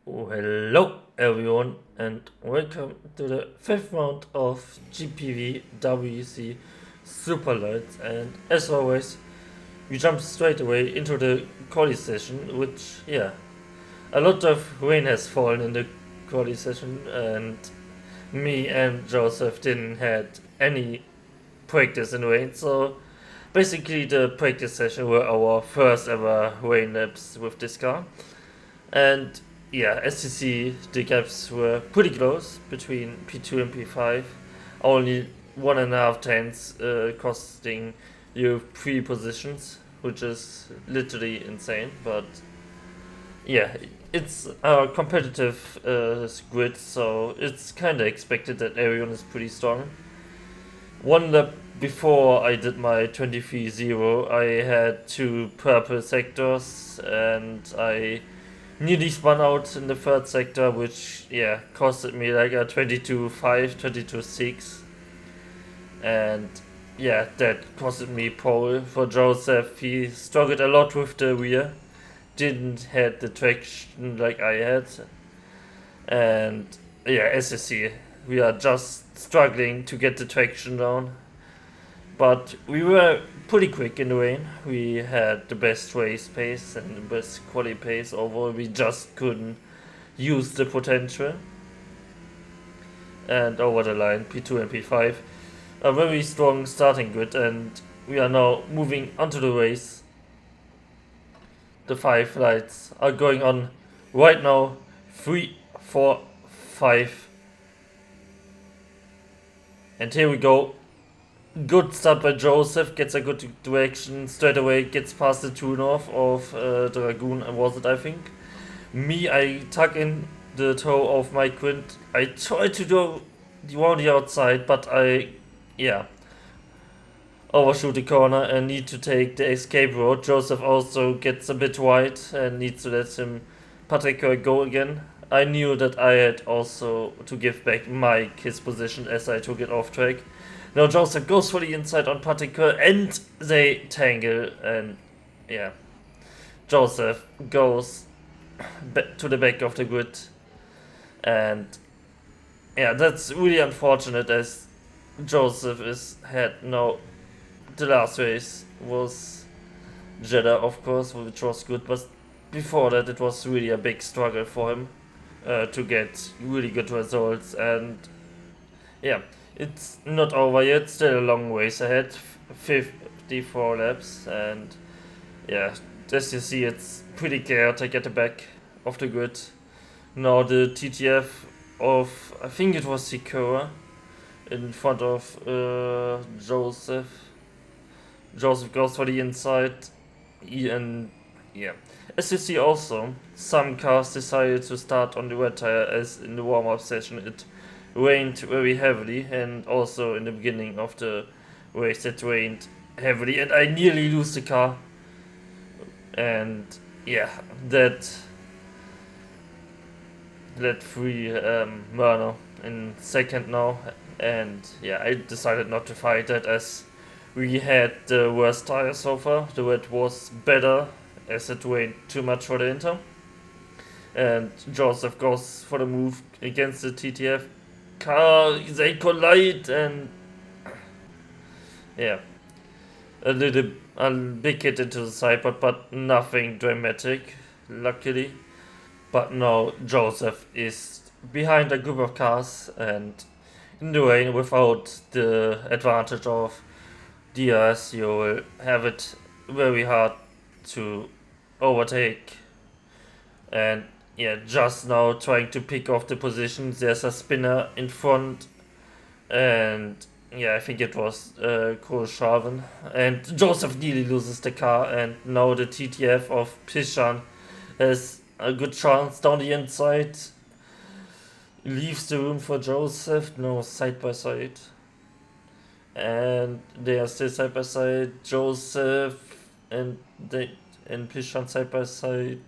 Oh, hello everyone and welcome to the fifth round of GPVWC Superlights, and as always we jump straight away into the quali session, which a lot of rain has fallen in the quali session, and me and Joseph didn't had any practice in rain, so basically the practice session were our first ever rain laps with this car. And as you see, the gaps were pretty close between P2 and P5, only 1.5 tenths costing you 3 positions, which is literally insane. But yeah, it's a competitive grid, so it's kind of expected that everyone is pretty strong. One lap before I did my 23-0, I had 2 purple sectors, and I nearly spun out in the third sector, which costed me like a 22-5, 22-6, and that costed me pole for Joseph. He struggled a lot with the rear, didn't had the traction like I had, and as you see, we are just struggling to get the traction down. But we were pretty quick in the rain. We had the best race pace and the best quali pace overall. We just couldn't use the potential. And over the line, P2 and P5, a very strong starting grid, and we are now moving onto the race. The 5 lights are going on right now. 3, 4, 5. And here we go. Good start by Joseph, gets a good direction straight away, gets past the tune off of the Dragoon, was it, I think. Me, I tuck in the toe of my quint. I try to go around the outside, but I overshoot the corner and need to take the escape road. Joseph also gets a bit wide and needs to let him Patrick go again. I knew that I had also to give back Mike his position as I took it off track. Now Joseph goes for the inside on Particle and they tangle, and Joseph goes back to the back of the grid, and that's really unfortunate as Joseph had no. The last race was Jeddah, of course, which was good, but before that it was really a big struggle for him to get really good results, and it's not over yet, still a long ways ahead, 54 laps, and as you see, it's pretty chaotic at the back of the grid. Now the TTF of, I think it was Sikora, in front of Joseph. Joseph goes for the inside, and as you see also, some cars decided to start on the red tire, as in the warm-up session it rained very heavily, and also in the beginning of the race it rained heavily, and I nearly lose the car, and that led free Murno in second now, and I decided not to fight that as we had the worst tire so far. The red was better as it rained too much for the Inter, and Joseph goes for the move against the TTF car. They collide, and a big hit into the side, but nothing dramatic, luckily. But now Joseph is behind a group of cars and in the rain without the advantage of DRS. You will have it very hard to overtake, and just now trying to pick off the positions. There's a spinner in front, and I think it was Kohlschaven, and Joseph nearly loses the car, and now the TTF of Pishan has a good chance down the inside, leaves the room for Joseph. No, side by side, and they are still side by side. Joseph and Pishan side by side.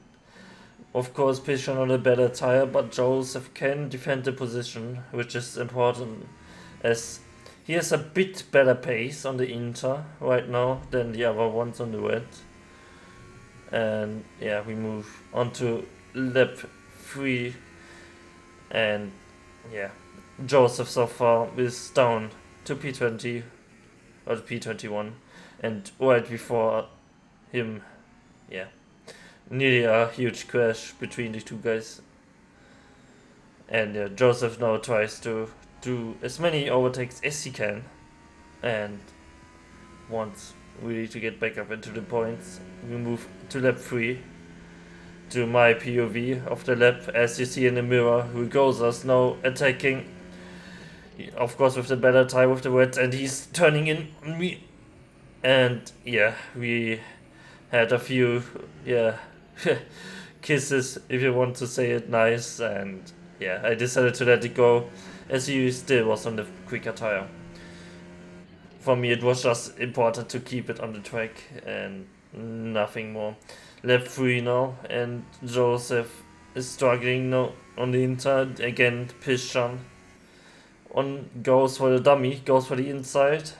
Of course, Pishan on a better tire, but Joseph can defend the position, which is important, as he has a bit better pace on the Inter right now than the other ones on the red. And we move on to lap 3, and yeah, Joseph so far is down to P20 or P21, and right before him, yeah, nearly a huge crash between the two guys. And Joseph now tries to do as many overtakes as he can, and wants really to get back up into the points. We move to lap 3, to my POV of the lap. As you see in the mirror, Rugosa's now attacking, of course with the better tire with the wet, and he's turning in on me. And yeah, we had a few kisses, if you want to say it nice, and yeah, I decided to let it go as he still was on the quicker tire. For me, it was just important to keep it on the track and nothing more. Lap 3 now, and Joseph is struggling now on the inside. Again, Pitlane goes for the dummy, goes for the inside.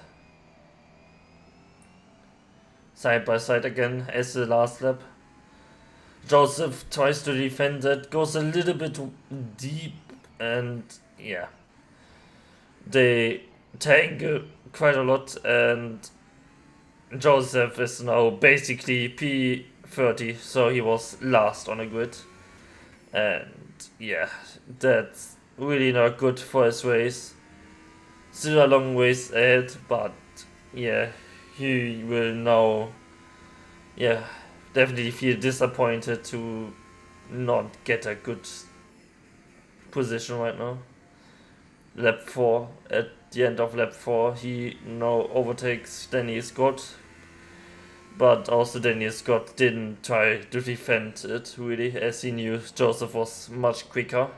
Side by side again as the last lap. Joseph tries to defend it, goes a little bit deep, and yeah, they tangle quite a lot, and Joseph is now basically P30, so he was last on the grid. And yeah, that's really not good for his race. Still a long ways ahead, but yeah, he will now, yeah, definitely feel disappointed to not get a good position right now. Lap 4, at the end of lap 4, he now overtakes Danny Scott, but also Danny Scott didn't try to defend it really, as he knew Joseph was much quicker.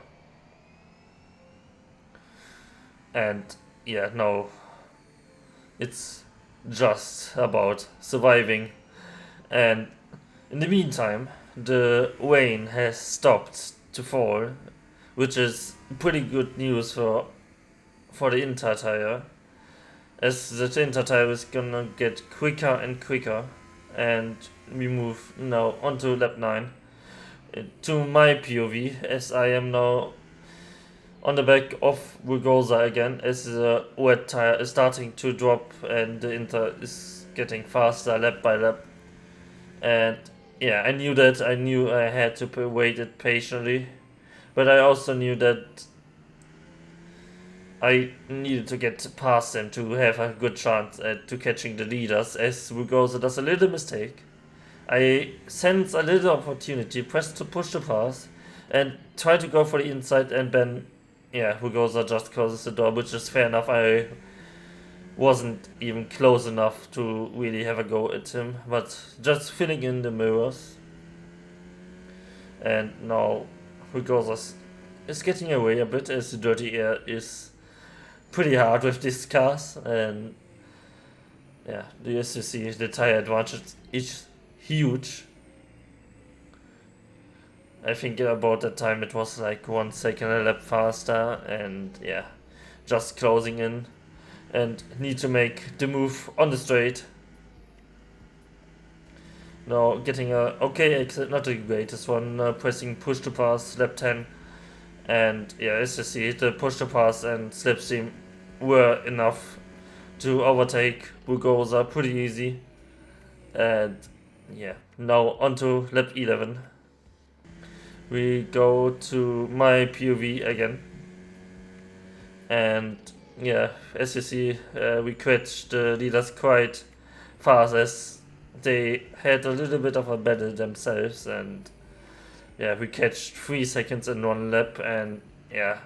And yeah, now it's just about surviving. And in the meantime, the rain has stopped to fall, which is pretty good news for the inter tire, as the inter tire is gonna get quicker and quicker. And we move now onto lap 9 to my POV, as I am now on the back of Rugosa again, as the wet tire is starting to drop and the inter is getting faster lap by lap. And yeah, I knew that. I knew I had to wait it patiently, but I also knew that I needed to get past them to have a good chance at to catching the leaders, as Rugosa does a little mistake. I sense a little opportunity, press to push the pass, and try to go for the inside, and then yeah, Rugosa just closes the door, which is fair enough. I wasn't even close enough to really have a go at him, but just filling in the mirrors. And now Rugosa is getting away a bit, as the dirty air is pretty hard with these cars, and yeah, as you see, the tire advantage is huge. I think about that time it was like 1 second a lap faster, and yeah, just closing in and need to make the move on the straight. Now getting a okay exit, not the greatest one, pressing push to pass, lap 10. And yeah, as you see, the push to pass and slipstream were enough to overtake Rugosa pretty easy. And yeah, now onto lap 11. We go to my POV again. And yeah, as you see, we catch the leaders quite fast, as they had a little bit of a battle themselves, and yeah, we catch 3 seconds in 1 lap, and yeah,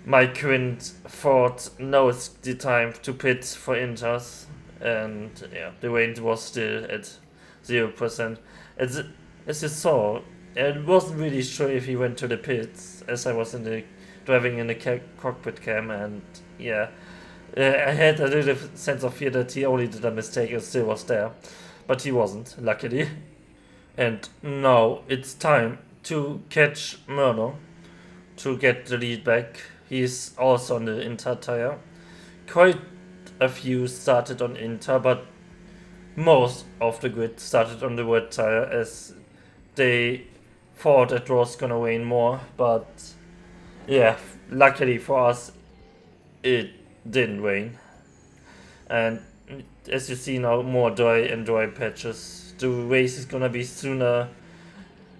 my Quint thought now it's the time to pit for inters, and yeah, the range was still at 0%. As you saw, I wasn't really sure if he went to the pits, as I was driving in the cockpit cam, and yeah, I had a little sense of fear that he only did a mistake and still was there, but he wasn't, luckily. And now it's time to catch Murno to get the lead back. He's also on the inter tire. Quite a few started on inter, but most of the grid started on the wet tire, as they thought it was gonna rain more, but yeah, luckily for us, it didn't rain. And as you see now, more dry and dry patches. The race is gonna be sooner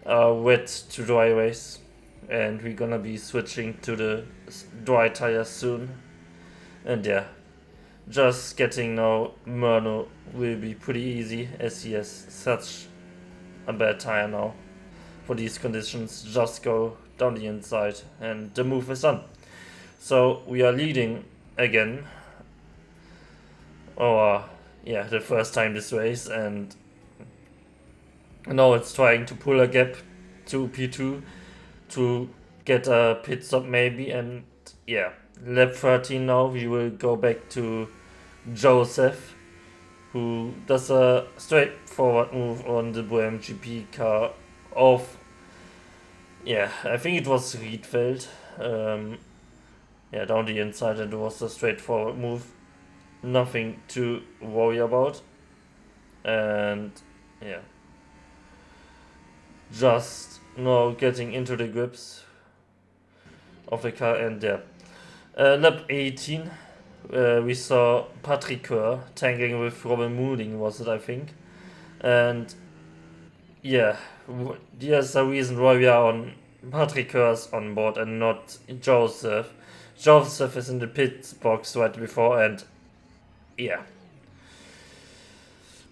wet to dry race, and we're gonna be switching to the dry tires soon. And yeah, just getting now Murno will be pretty easy, as he has such a bad tire now. For these conditions, just go down the inside and the move is done. So we are leading again. The first time this race, and now it's trying to pull a gap to P2 to get a pit stop maybe, and yeah, lap 13 now we will go back to Joseph, who does a straightforward move on the Bohem GP car of, I think it was Riedfeld, down the inside, and it was a straightforward move, nothing to worry about, and just now getting into the grips of the car. And lap 18 we saw Patrick Kerr tanking with Robin Moulding, was it, I think. And there's a reason why we are on Patrick Kerr's on board and not Joseph. Joseph is in the pit box right before, and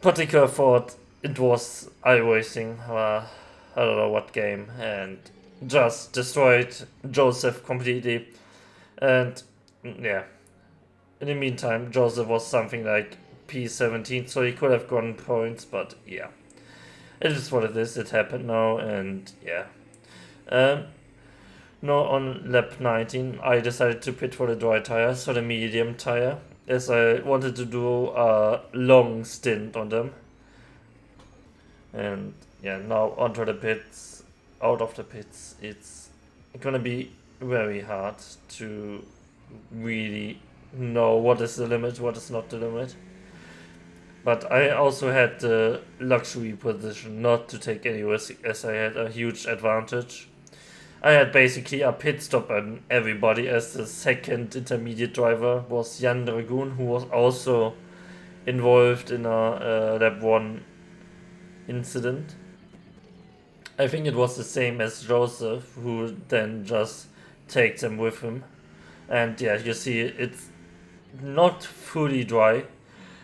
Patrick Kerr thought it was iRacing, I don't know what game, and just destroyed Joseph completely. And in the meantime, Joseph was something like P17, so he could have gotten points, but it is what it is. It happened now, and now on lap 19, I decided to pit for the dry tire, so the medium tire, as I wanted to do a long stint on them. And now onto the pits, out of the pits. It's gonna be very hard to really know what is the limit, what is not the limit. But I also had the luxury position not to take any risk, as I had a huge advantage. I had basically a pit stop on everybody, as the second intermediate driver was Jan Dragoon, who was also involved in a lap 1 incident. I think it was the same as Joseph, who then just takes them with him. And you see it's not fully dry,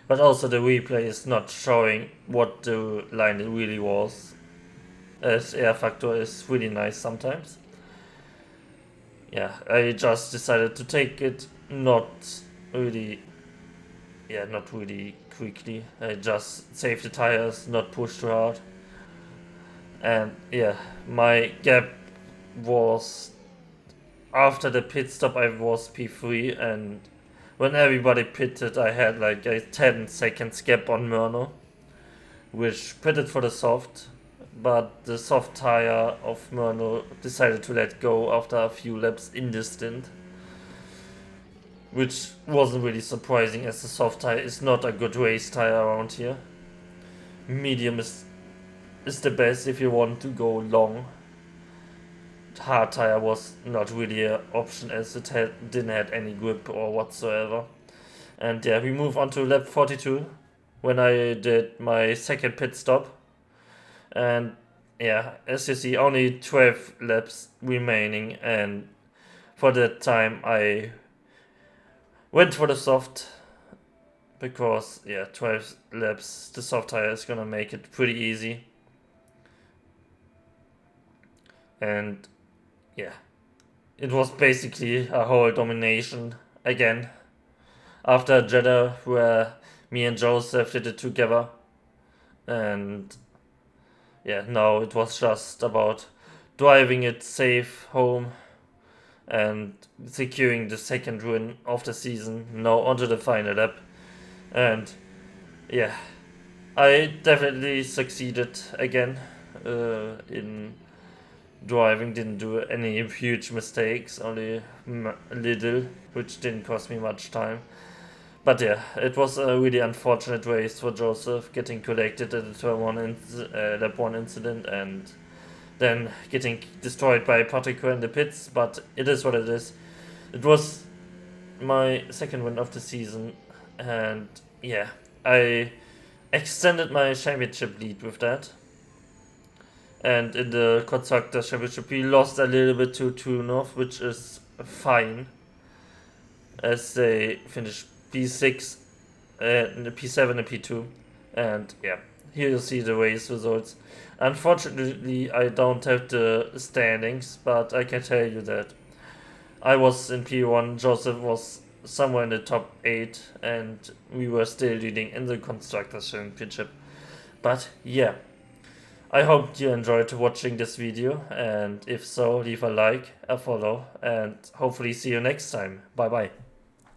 but also the replay is not showing what the line really was, as air factor is really nice sometimes. I just decided to take it not really quickly. I just saved the tires, not push too hard. And my gap was, after the pit stop I was P3, and when everybody pitted I had like a 10 seconds gap on Murno, which pitted for the soft, but the soft tire of Murno decided to let go after a few laps in the stint, which wasn't really surprising, as the soft tire is not a good race tire around here. Medium is the best if you want to go long. Hard tire was not really an option, as it didn't have any grip or whatsoever. And we move on to lap 42, when I did my second pit stop. And as you see, only 12 laps remaining, and for that time I went for the soft, because 12 laps, the soft tire is gonna make it pretty easy. And it was basically a whole domination again after Jeddah, where me and Joseph did it together. And now it was just about driving it safe home and securing the second win of the season. Now onto the final lap. And I definitely succeeded again in driving. Didn't do any huge mistakes, only a little, which didn't cost me much time. But it was a really unfortunate race for Joseph, getting collected at the lap 1 incident, then getting destroyed by Patrico in the pits, but it is what it is. It was my second win of the season, and yeah, I extended my championship lead with that. And in the Constructors Championship, we lost a little bit to True North, which is fine, as they finished P6, P7 and P2. And yeah, here you see the race results. Unfortunately, I don't have the standings, but I can tell you that I was in P1, Joseph was somewhere in the top 8, and we were still leading in the Constructors Championship. But yeah, I hope you enjoyed watching this video, and if so, leave a like, a follow, and hopefully see you next time. Bye bye.